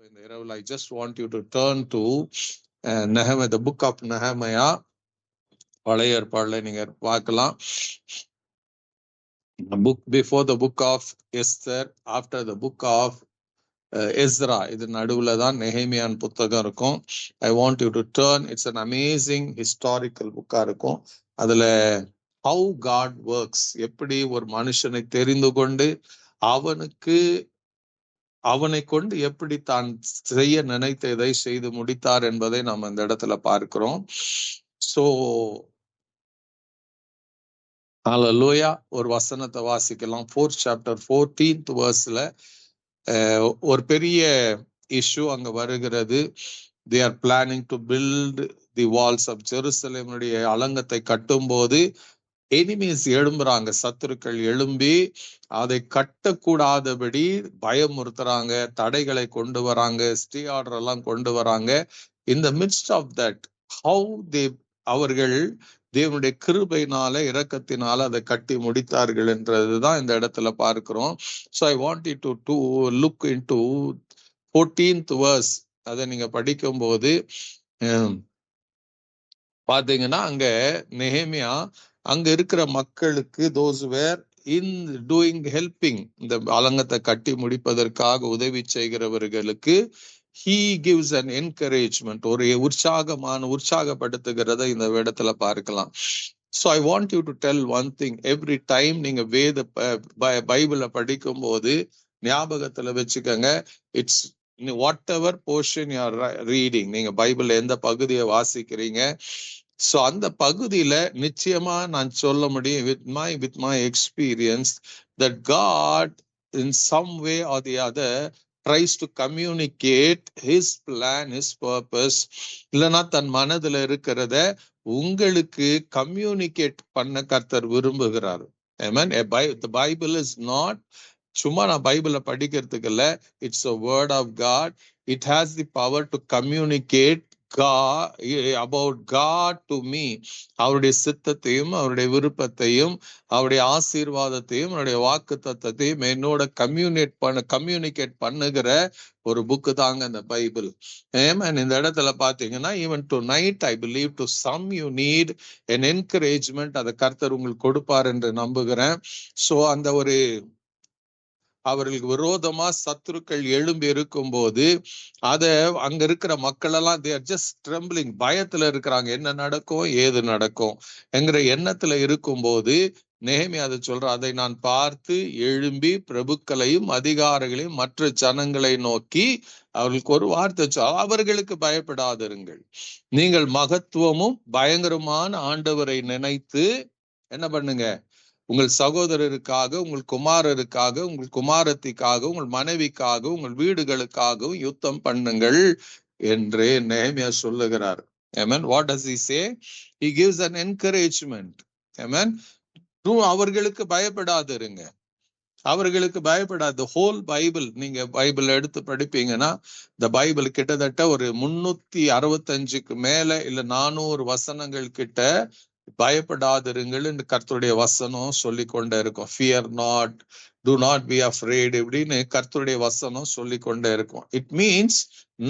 இந்த இரவுல I just want you to turn to Nehemiah, the book of Nehemiah. பழைய ஏற்பாடுல நீங்க பார்க்கலாம். book before the book of Esther, after the book of Ezra. இது நடுவுல தான் நெஹேமியான் புத்தகம் இருக்கும். I want you to turn. It's an amazing historical book-ஆ இருக்கும். அதுல how God works, எப்படி ஒரு மனுஷனை தெரிந்து கொண்டு அவனை கொண்டு எப்படி தான் செய்ய நினைத்ததை செய்து முடித்தார் என்பதை நாம் இந்த இடத்துல பார்க்கிறோம். சோ ஹல்லேலூயா. ஒரு வசனத்தை வாசிக்கலாம். 4th chapter 14th verse-ல ஒரு பெரிய இஷ்யூ அங்க வருகிறது. They are planning to build the walls of Jerusalem. அலங்கத்தை கட்டும் போது எனிமீஸ் எழும்புறாங்க, சத்துருக்கள் எழும்பி அதை கட்டக்கூடாதபடி பயமுறுத்துறாங்க, தடைகளை கொண்டு வராங்க, ஸ்டே ஆர்டர் எல்லாம் கொண்டு வராங்க. In the midst of that, how அவர்கள் தேவனுடைய கிருபையினால இரக்கத்தினால அதை கட்டி முடித்தார்கள் என்றதுதான் இந்த இடத்துல பார்க்கிறோம். So I want you to look into 14th verse. அதை நீங்க படிக்கும் போது பாத்தீங்கன்னா அங்க நெஹேமியா அங்க இருக்கிற மக்களுக்கு those were in doing helping, இந்த அலங்கத்தை கட்டி முடிப்பதற்காக உதவி செய்கிறவர்களுக்கு he gives an encouragement, ஒரு உற்சாகப்படுத்துகிறத இந்த இடத்துல பார்க்கலாம். So I want you to tell one thing. Every time நீங்க வேத பைபிளை படிக்கும் போது ஞாபகத்துல வச்சுக்கோங்க, it's whatever portion you are reading, நீங்க பைபிள்ல எந்த பகுதியை வாசிக்கிறீங்க, சோ அந்த பகுதியில நிச்சயமா நான் சொல்ல முடியும் with my experience that God in some way or the other tries to communicate his plan, his purpose, இல்லைன்னா தன் மனதுல இருக்கிறத உங்களுக்கு கம்யூனிகேட் பண்ண கர்த்தர் விரும்புகிறார். Amen. The Bible is not சும்மா நான் பைபிளை படிக்கிறதுக்கு இல்ல, it's a word of God. It has the power to communicate God about God to me. அவருடைய சித்தத்தையும் அவருடைய விருப்பத்தையும் அவருடைய ஆசீர்வாதத்தையும் அவருடைய வாக்கு தத்தத்தையும் என்னோட கம்யூனிகேட் பண்ணுகிற ஒரு புக்கு தாங்க இந்த பைபிள். And இந்த இடத்துல பாத்தீங்கன்னா even tonight I believe to some you need an encouragement. அதை கர்த்தர் உங்களுக்கு கொடுப்பார் என்று நம்புகிறேன். சோ அந்த ஒரு அவர்களுக்கு விரோதமா சத்துருக்கள் எழும்பி இருக்கும் போது அத அங்க இருக்கிற மக்கள் எல்லாம் they are just trembling, பயத்துல இருக்கிறாங்க, என்ன நடக்கும் ஏது நடக்கும் என்கிற எண்ணத்துல இருக்கும் போது நெஹேமியா அதை சொல்ற, அதை நான் பார்த்து எழும்பி பிரபுக்களையும் அதிகாரிகளையும் மற்ற ஜனங்களை நோக்கி அவர்களுக்கு ஒரு வார்த்தை அவர்களுக்கு பயப்படாதிருங்கள், நீங்கள் மகத்துவமும் பயங்கரமான ஆண்டவரை நினைத்து என்ன பண்ணுங்க, உங்கள் சகோதரருக்காக, உங்கள் குமாரருக்காக, உங்கள் குமாரத்திக்காக, உங்கள் மனைவிக்காக, உங்கள் வீடுகளுக்காகவும் யுத்தம் பண்ணுங்கள் என்று நெஹேமியா சொல்லுகிறார். Amen. What does he say? He gives an encouragement. Amen. அவர்களுக்கு பயப்படாதிருங்க, அவர்களுக்கு பயப்படாது. ஹோல் பைபிள் நீங்க பைபிள் எடுத்து படிப்பீங்கன்னா இந்த பைபிள் கிட்டத்தட்ட ஒரு 365க்கு மேல இல்ல 400 வசனங்கள் கிட்ட பயப்படாதிருங்கள் என்று கர்த்தருடைய வசனம் சொல்லி கொண்டே இருக்கும். Fear not, to not be afraid இப்படின்னு கர்த்தருடைய வசனம் சொல்லி கொண்டே இருக்கும். இட் மீன்ஸ்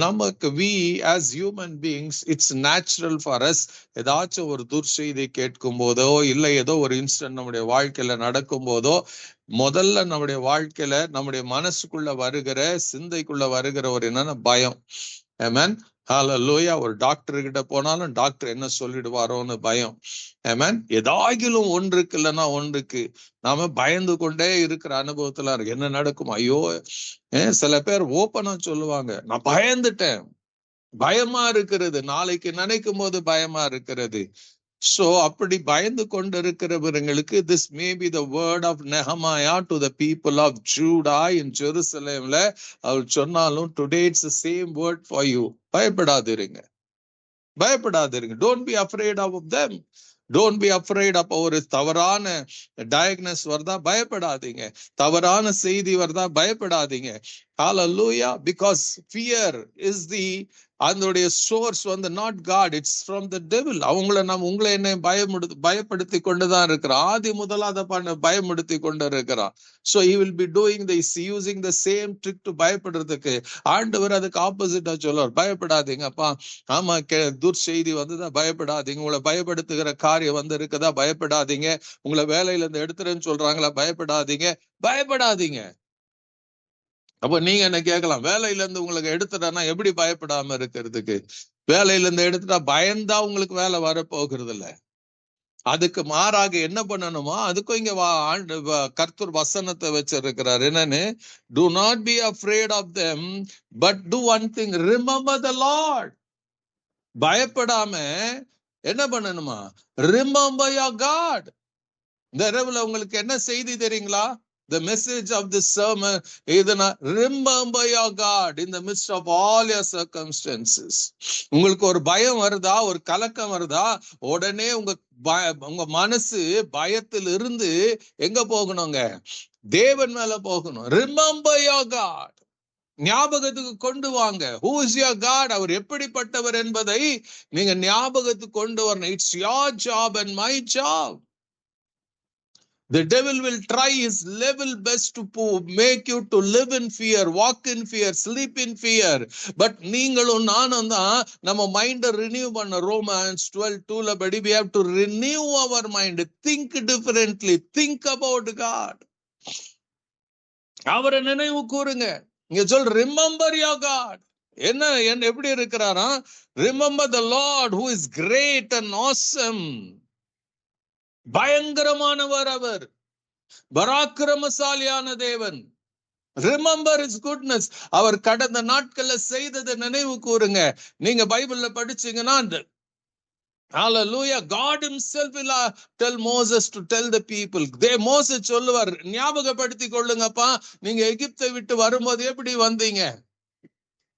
நமக்கு we as human beings it's natural for us, ஏதாச்சும் ஒரு துர்செய்தி கேட்கும் போதோ இல்லை ஏதோ ஒரு இன்சிடென்ட் நம்முடைய வாழ்க்கையில நடக்கும் போதோ முதல்ல நம்முடைய வாழ்க்கையில நம்முடைய மனசுக்குள்ள வருகிற சிந்தைக்குள்ள வருகிற ஒரு என்னன்னா பயம். Amen. ஹல்லேலூயா. ஒரு டாக்டர் கிட்ட போனாலும் டாக்டர் என்ன சொல்லிடுவாரோன்னு பயம். ஆமென். ஏதாகிலும் ஒன்றுக்கு இல்லைன்னா ஒன்றுக்கு நாம பயந்து கொண்டே இருக்கிற அனுபவத்துல இருக்கு. என்ன நடக்கும், ஐயோ. சில பேர் ஓப்பனா சொல்லுவாங்க, நான் பயந்துட்டேன், பயமா இருக்கிறது, நாளைக்கு நினைக்கும் போது பயமா இருக்கிறது. சோ அப்படி பயந்து கொண்டிருக்கிறவர்களுக்கு this may be the word of Nehemiah to the people of Judah in Jerusalemல அவர் சொன்னாலும் today it's the same word for you. பயப்படாதிருங்க, பயப்படாதிருங்க. Don't be afraid of them. Don't be afraid of ஒரு தவறான டயக்னஸ் வருதா பயப்படாதீங்க, தவறான செய்தி வருதா பயப்படாதீங்க. Hallelujah. Because fear is அதனுடைய source not God, it's from the devil. உங்களை என்னை பயப்படுத்தி கொண்டுதான் இருக்கிறான். ஆதி முதல்ல அதை பயமுடுத்தி கொண்டு இருக்கிறான். So he will be doing this, using the same trick to பயப்படுறதுக்கு. ஆண்டவர் அதுக்கு ஆப்போசிட்டா சொல்லுவார், பயப்படாதீங்கப்பா. ஆமா, துர்செய்தி வந்துதான் பயப்படாதீங்க. உங்களை பயப்படுத்துகிற காரியம் இருக்குதா, பயப்படாதீங்க. உங்களை வேலையில இருந்து எடுத்துறேன்னு சொல்றாங்களா, பயப்படாதீங்க, பயப்படாதீங்க. அப்ப நீங்க என்ன கேட்கலாம், வேலையில இருந்து உங்களுக்கு எடுத்துட்டா எப்படி பயப்படாம இருக்கிறதுக்கு? வேலையில இருந்து எடுத்துட்டா பயந்தா உங்களுக்கு வேலை வரப்போகிறது இல்ல. அதுக்கு மாறாக என்ன பண்ணணுமோ அதுக்கும் இங்க கர்த்தர் வசனத்தை வச்சிருக்கிறார். என்னன்னு, do not be afraid of them, but do one thing, remember the Lord. பயப்படாம என்ன பண்ணணுமா, remember your God. இந்த இரவுல உங்களுக்கு என்ன செய்தி தெரியுங்களா? The message of this sermon is, remember your God in the midst of all your circumstances. உங்களுக்கு ஒரு பயம் வருதா, ஒரு கலக்கம் வருதா, உடனே உங்க மனசு பயத்தில் இருந்து எங்க போகணுங்க, தேவன் மேல போகணும். Remember your God. ஞாபகத்துக்கு கொண்டு வாங்க. Who is your God? அவர் எப்படிப்பட்டவர் என்பதை நீங்க ஞாபகத்துக்கு கொண்டு வரணும். It's your job and my job. The devil will try his level best to make you to live in fear, walk in fear, sleep in fear. But நீங்களும் நானும் தான் நம்ம மைண்ட ரினியூ பண்ண. Romans 12:2 படி we have to renew our mind, think differently, think about God. அவரை நினைவு கூறுங்க. இங்க சொல், remember your God. என்ன எப்படி இருக்கிறாரா? Remember the Lord who is great and awesome. பயங்கரமானவர் அவர், பராக்கிரமசாலியான தேவன். Remember his goodness. அவர் கடந்த நாட்கள்ல செய்ததை நினைவு கூறுங்க. நீங்க பைபிள்ல படிச்சீங்கன்னா, hallelujah, God himself will tell Moses to tell the people. Moses சொல்லுவார், ஞாபகப்படுத்திக் கொள்ளுங்கப்பா, நீங்க எகிப்தை விட்டு வரும்போது எப்படி வந்தீங்க,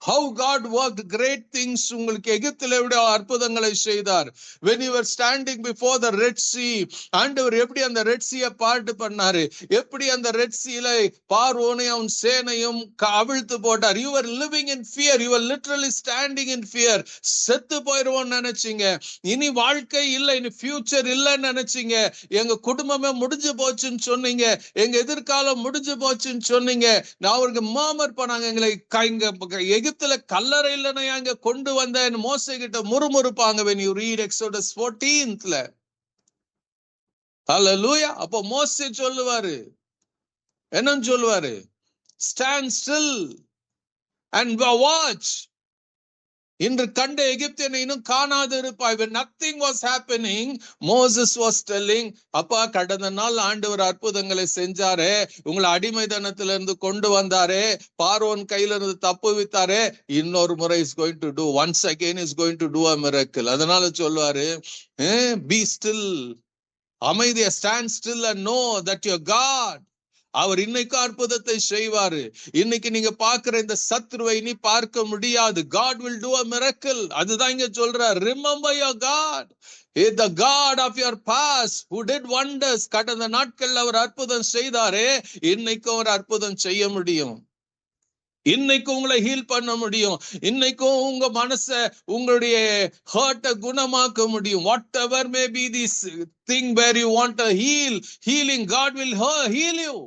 how God worked great things. உங்களுக்கு எகிப்தில் எப்படி அற்புதங்களை செய்தார். when you were standing before the Red Sea, ஆண்டவர் எப்படி அந்த ரெட் சீயை பார்ட் பண்ணாரு, எப்படி அந்த ரெட் சீல பார்வோனையும் அவன் சேனையும் அவிழ்த்து போட்டார். you were living in fear, you were literally standing in fear. செத்து போயிடுவோம்னு நினைச்சீங்க, இனி வாழ்க்கை இல்லை, இனி ஃபியூச்சர் இல்லைன்னு நினைச்சீங்க, எங்க குடும்பமே முடிஞ்சு போச்சுன்னு சொன்னீங்க, எங்க எதிர்காலம் முடிஞ்சு போச்சுன்னு சொன்னீங்க. நான் அவருக்கு மாமர் பண்ணாங்க, எங்களை எகிப்துல கல்லறை இல்லைன்னா அங்க கொண்டு வந்த மோசே கிட்ட முறுமுறுப்பாங்க. when you read Exodus 14th. Hallelujah. அப்போ மோசே சொல்லுவாரு, என்னன்னு சொல்லுவாரு, stand still and watch. இன்று கண்ட எகிப்தியனை இன்னும் காணாது இருப்பாய். when nothing was happening, Moses was telling, அப்பா கடந்த நாள் ஆண்டவர் அற்புதங்களை செஞ்சாரே, உங்களை அடிமைத்தனத்திலிருந்து கொண்டு வந்தாரே, பார்வோன் கையில இருந்து தப்புவித்தாரே, இன்னொரு முறை is going to do, once again is going to do a miracle. அதனால சொல்லுவாரு, be still, அமைதியா, stand still and know that your God, அவர் இன்னைக்கு அற்புதத்தை செய்வாரு. இன்னைக்கு நீங்க பாக்குற இந்த சத்ருவை இனி பார்க்க முடியாது. God will do a miracle. அதுதான் இங்க சொல்றார், remember your God. The God of your past who did wonders. கடந்த நாட்கள்ல அவர் அற்புதம் செய்தாரே, இன்னைக்கு அவர் அற்புதம் செய்ய முடியும். இன்னைக்கு உங்களை ஹீல் பண்ண முடியும். இன்னைக்கும் உங்க மனச, உங்களுடைய ஹர்ட்டை குணமாக்க முடியும். whatever may be this thing where you want a healing, God will heal you.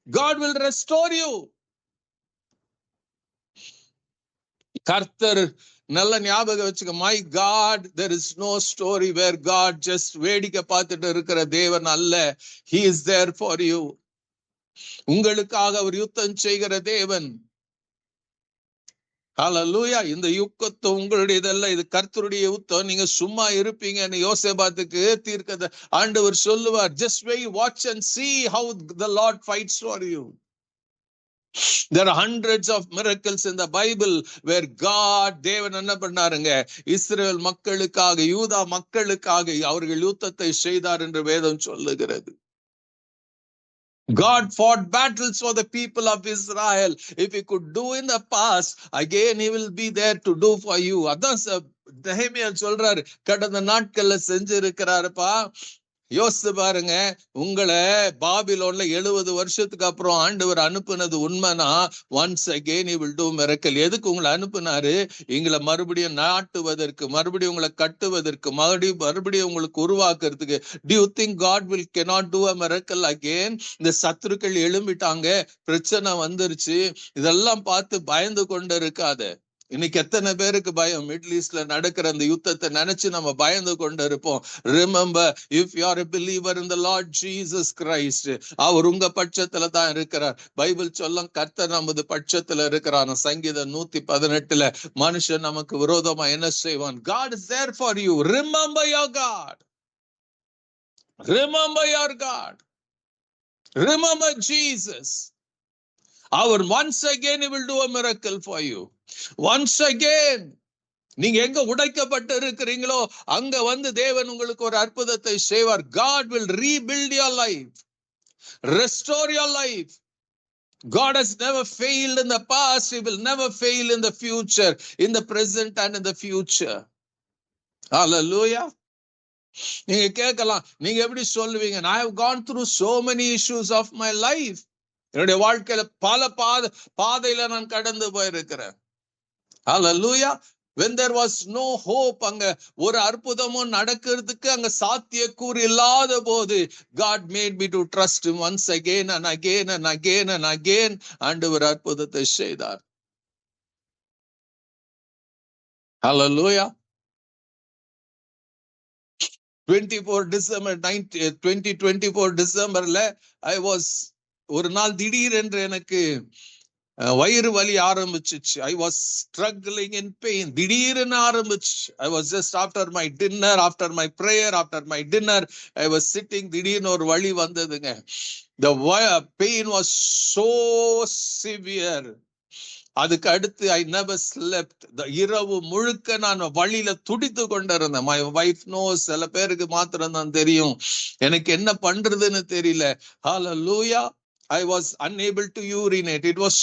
God will restore you. கர்த்தர் நல்ல ஞாபகம் வச்சுக்க, my God, there is no story where God just வேடிக்கை பார்த்துட்டு இருக்கிற தேவன் அல்ல. He is there for you. உங்களுக்காக அவர் யுத்தம் செய்கிற தேவன். ஹல்லேலூயா. இந்த யுத்தம் உங்களுடையதல்ல, இது கர்த்தருடைய யுத்தம். நீங்க சும்மா இருப்பீங்கன்னு யோசேபாத்துக்கு தீர்க்கத ஆண்டவர் சொல்லுவார், just wait, watch and see how the Lord fights for you. There are hundreds of miracles in the Bible where God, தேவன் என்ன பண்ணாருங்க, இஸ்ரவேல் மக்களுக்காக, யூதா மக்களுக்காக அவர்கள் யுத்தத்தை செய்தார் என்று வேதம் சொல்லுகிறது. God fought battles for the people of Israel. If he could do in the past, again he will be there to do for you. அதான் நெகேமியா சொல்றாரு, கடந்த நாட்கள்ல செஞ்சிருக்கிறாருப்பா. யோசித்து பாருங்க, உங்களை பாபிலோன்ல 70 வருஷத்துக்கு அப்புறம் ஆண்டவர் அனுப்புனது உண்மைனா, once again he will do miracle. எதுக்கு உங்களை அனுப்புனாரு? எங்களை மறுபடியும் நாட்டுவதற்கு, மறுபடியும் உங்களை கட்டுவதற்கு, மறுபடியும் உங்களுக்கு உருவாக்குறதுக்கு. Do you think God will cannot do a miracle again? இந்த சத்துருக்கள் எழும்பிட்டாங்க, பிரச்சனை வந்துருச்சு, இதெல்லாம் பார்த்து பயந்து கொண்டு இருக்காத. இன்னைக்கு எத்தனை பேருக்கு பயம்? மிடில் ஈஸ்ட்ல நடக்கிற அந்த யுத்தத்தை நினைச்சு நம்ம பயந்து கொண்டு இருப்போம். Remember, if you are a believer in the Lord Jesus Christ, அவர் உங்க பட்சத்துல தான் இருக்கிறார். பைபிள் சொல்லும், கர்த்தர் நமது பட்சத்துல இருக்கிறார். சங்கீதம் 118 மனுஷன் நமக்கு விரோதமா என்ன செய்வான்? God is there for you. Remember your God. Remember your God. Remember Jesus. Our once again he will do a miracle for you. Once again. நீங்க எங்க உடைக்கப்பட்டு இருக்கிறீங்களோ அங்க வந்து தேவன் உங்களுக்கு ஒரு அற்புதத்தை செய்வார். God will rebuild your life, restore your life. God has never failed in the past. He will never fail in the future, in the present and in the future. Hallelujah. நீங்க கேட்கலாம், நீங்க எப்படி சொல்லுவீங்க? I have gone through so many issues of my life. என்னுடைய வாழ்க்கையில பல பாதையில நான் கடந்து போயிருக்கிறேன். Hallelujah. When there was no hope, அங்க ஒரு அற்புதமும் நடக்கிறதுக்கு அங்க சாத்தியக்கூறு இல்லாத போது, God made me to trust him once again and again and again and again. ஆண்டவர் அற்புதத்தை செய்தார். Hallelujah. 24 December 2024 டிசம்பர்ல I was ஒரு நாள் திடீரென்று எனக்கு வயிறு வலி ஆரம்பிச்சிச்சு. I was struggling in pain. திடீர்னு ஆரம்பிச்சு. I was just after my dinner, after my prayer, after my dinner, I was sitting. திடீர்னு ஒரு வலி வந்ததுங்க. The pain was so severe. அதுக்கு அடுத்து I never slept. இரவு முழுக்க நான் வழியில துடித்து கொண்டிருந்தேன். My wife knows. சில பேருக்கு மாத்திரம் தான் தெரியும். எனக்கு என்ன பண்றதுன்னு தெரியல. Hallelujah. I was unable to urinate. It was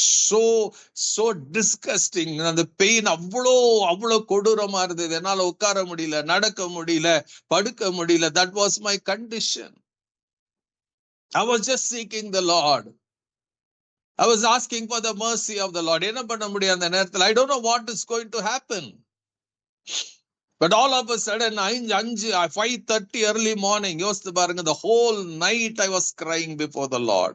so disgusting. அந்த பெயின் அவ்வளோ கொடூரமா இருந்தது. என்னால உட்கார முடியல, நடக்க முடியல, படுக்க முடியல. That was my condition. I was just seeking the Lord. I was asking for the mercy of the Lord. என்ன பண்ண முடியும் அந்த நேரத்தில்? I don't know what is going to happen. But all of a sudden, 5:30 early morning, யோசித்து பாருங்க, the whole night I was crying before the Lord.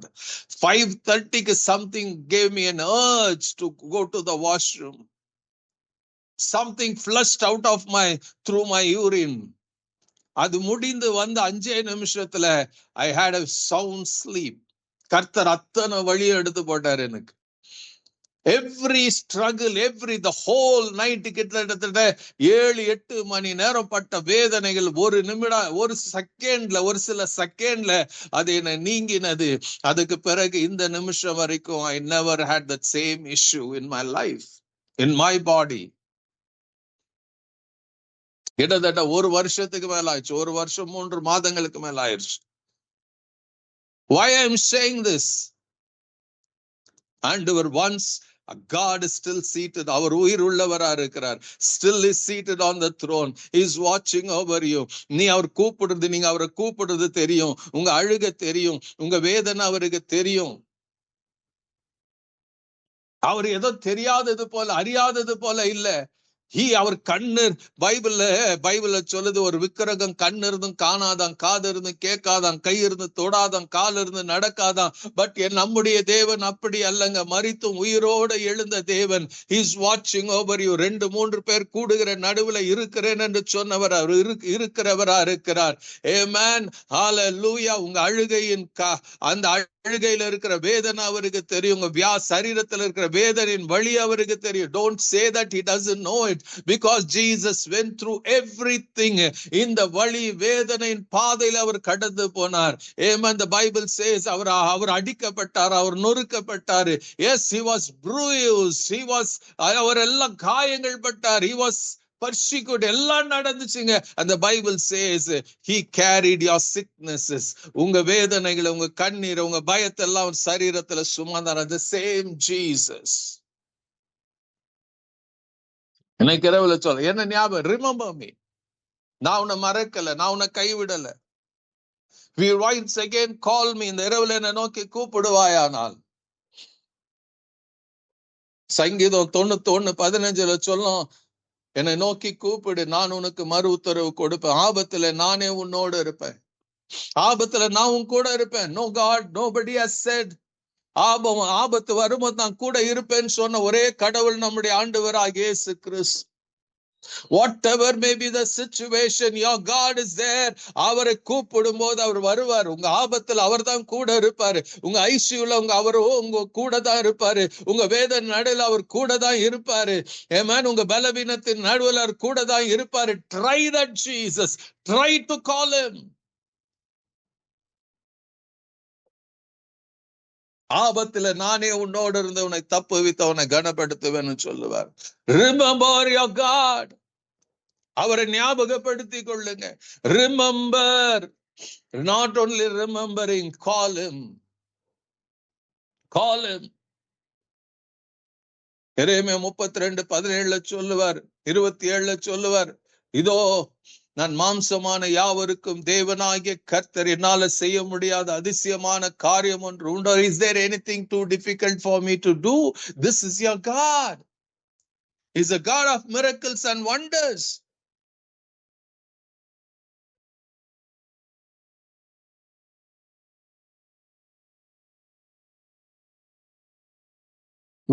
5:30 something gave me an urge to go to the washroom. Something flushed out of through my urine. அது முடிந்து வந்த 5 நிமிஷத்துல I had a sound sleep. கர்த்தர் அத்தனை வழி எடுத்து போட்டார் எனக்கு. Every struggle, the whole night, கிட்டத்தட்ட 7-8 மணி நேரம் பட்ட வேதனைகள் ஒரு நிமிடம், ஒரு செகண்ட்ல, ஒரு சில செகண்ட்ல அது என்ன நீங்கினது. அதுக்கு பிறகு இந்த நிமிஷம் வரைக்கும் I never had that same issue in my life, in my body. கிட்டத்தட்ட ஒரு வருஷத்துக்கு மேல ஆயிடுச்சு. ஒரு வருஷம் 3 மாதங்களுக்கு மேல ஆயிடுச்சு. Why I am saying this? ஆண்டவர் once God is still seated. அவர் உயிர் உள்ளவரா இருக்கிறார். Still is seated on the throne. He is watching over you. நீ அவர் கூப்பிடுறது, நீங்க அவரை கூப்பிடுறது தெரியும். உங்க அழுக தெரியும். உங்க வேதனை அவருக்கு தெரியும். அவர் ஏதோ தெரியாதது போல, அறியாதது போல இல்ல. அவர் கண்ணு, பைபிள்ல சொல்லுது, ஒரு விக்கிரகம் கண்ணு இருந்தும் காணாதான், காது இருந்து கேட்காதான், கை இருந்து தொடாதான், கால் இருந்து நடக்காதான். பட் நம்முடைய தேவன் அப்படி அல்லங்க. மரித்தும் உயிரோடு எழுந்த தேவன். He is watching over you. 2-3 பேர் கூடுகிற நடுவுல இருக்கிறேன் என்று சொன்னவர் அவர் இருக்கிறவரா இருக்கிறார். Amen. Hallelujah. உங்க அழுகையின் அந்த அழுகையில இருக்கிற வேதனை அவருக்கு தெரியும். உங்க சரீரத்தில் இருக்கிற வேதனையின் வழி அவருக்கு தெரியும். Don't say that he doesn't know it, because Jesus went through everything. இந்த வழி வேதனையின் பாதையில அவர் கடந்து போனார். Amen. The Bible says our அடிக்கப்பட்டார், our நொறுக்கப்பட்டார். Yes, he was bruised. அவர் எல்லாம் காயங்கள் பட்டார். He was persecuted. எல்லாம் நடந்துச்சுங்க. அந்த Bible says he carried your sicknesses. உங்க வேதனைகளை, உங்க கண்ணீரை, உங்க பயத்தை எல்லாம் சரீரத்துல சுமந்தார். The same Jesus. எனக்கு இரவுல சொல்ல என்ன ஞாபகம்? Remember me. நான் உன்னை மறக்கல, நான் உன்னை கைவிடல. will once again call me, இந்த இரவுல என்னை நோக்கி கூப்பிடுவாயானால். சங்கீதம் 91:15 சொல்லும், என்னை நோக்கி கூப்பிடு, நான் உனக்கு மறு உத்தரவு கொடுப்பேன், ஆபத்துல நானே உன்னோடு இருப்பேன், ஆபத்துல நான் உன் கூட இருப்பேன். No God, nobody has said ஆபத்து வரும்போது நான் கூட இருப்பேன்னு சொன்ன ஒரே கடவுள் நம்முடைய ஆண்டவராகிய இயேசு கிறிஸ்து. Whatever may be the situation, your God is there. அவரை கூப்பிடும் போது அவர் வருவார். உங்க ஆபத்தில் அவர் தான் கூட இருப்பாரு. உங்க ஐசியூல உங்க கூட தான் இருப்பாரு. உங்க வேதனை நடுவில் அவர் கூட தான் இருப்பாரு. ஆமென். உங்க பலவீனத்தின் நடுவில் அவர் கூட தான் இருப்பாரு. Try that Jesus. Try to call him. ஆபத்துல நானே உன்னோடு இருந்து உன்னை தப்புவித்து உன்னை கனப்படுத்துவேன்னு சொல்லுவார். Remember your God. அவரை ஞாபகப்படுத்திக் கொள்ளுங்க. Remember, not only remembering, call him. Call him. எரேமியா 32:17 சொல்லுவார், 27 சொல்லுவார், இதோ நான் மாம்சமான யாவருக்கும் தேவனாகிய கர்த்தர், என்னால செய்ய முடியாத அதிசயமான காரியம் ஒன்று உண்டோ? Is there anything too difficult for me to do? This is your God. He's a God of miracles and wonders.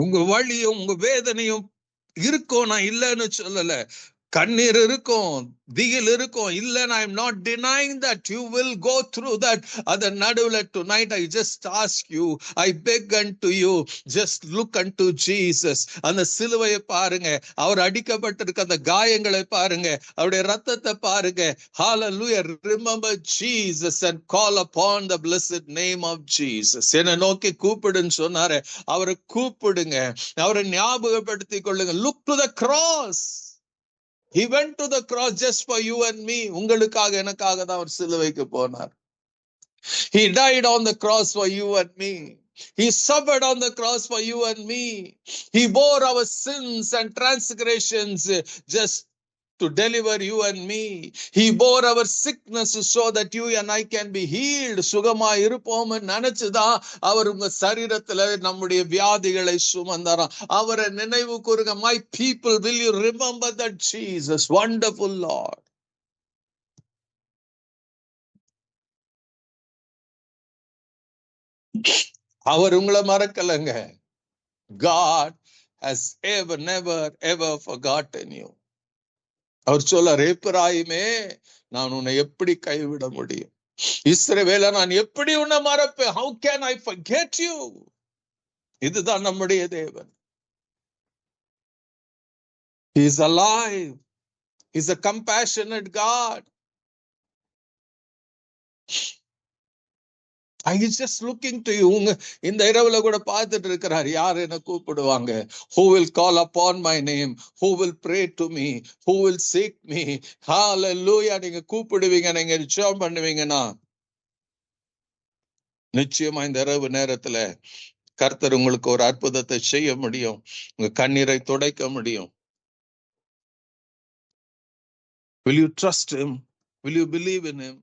உங்க வலியும் உங்க வேதனையும் இருக்கும், நான் இல்லைன்னு சொல்லல. கண்ணீர் இருக்கும், திகில் இருக்கும், இல்ல, I am not denying that. You will go through that. அத நடுவுல tonight I just ask you, I beg unto you, just look unto Jesus. அந்த சிலுவையை பாருங்க, அவர் அடிக்கப்பட்டிருக்க அந்த காயங்களை பாருங்க, அவருடைய ரத்தத்தை பாருங்க. Hallelujah. Remember Jesus and call upon the blessed name of Jesus. என்னை நோக்கி கூப்பிடுன்னு சொன்னாரு, அவரை கூப்பிடுங்க, அவரை ஞாபகப்படுத்திக் கொள்ளுங்க. Look to the cross. He went to the cross just for you and me. உங்களுக்காக எனக்காக தான் அவர் சிலுவைக்கு போனார். He died on the cross for you and me. He suffered on the cross for you and me. He bore our sins and transgressions just to deliver you and me. He bore our sickness so that you and I can be healed. சுகமா இருப்போம் நினைச்சுதான் அவர் உங்க சரீரத்துல நம்முடைய வியாதிகளை சுமந்தாராம். அவரை நினைவு கூறுங்க. My people, will you remember that Jesus, wonderful Lord? அவர் உங்களை மறக்கலங்க. God has never ever forgotten you. அவர் சொல்றார், எப்பிராயிமே, நான் உன்னை எப்படி கைவிட முடியும்? இஸ்ரவேல, நான் எப்படி உன்னை மறப்பேன்? How can I forget you? இதுதான் நம்முடைய தேவன். He is alive. He is a compassionate God. I is just looking to you. இந்த இரவுல கூட பார்த்துட்டு இருக்கிறார், யார் என்ன கூப்பிடுவாங்க? Who will call upon my name? Who will pray to me? Who will seek me? Hallelujah. நீங்க கூப்பிடுவீங்க, நீங்க ஜெபம் பண்ணுவீங்கன்னா நிச்சயமா இந்த இரவு நேரத்துல கர்த்தர் உங்களுக்கு ஒரு அற்புதத்தை செய்ய முடியும். உங்க கண்ணீரை துடைக்க முடியும். Will you trust him? Will you believe in him?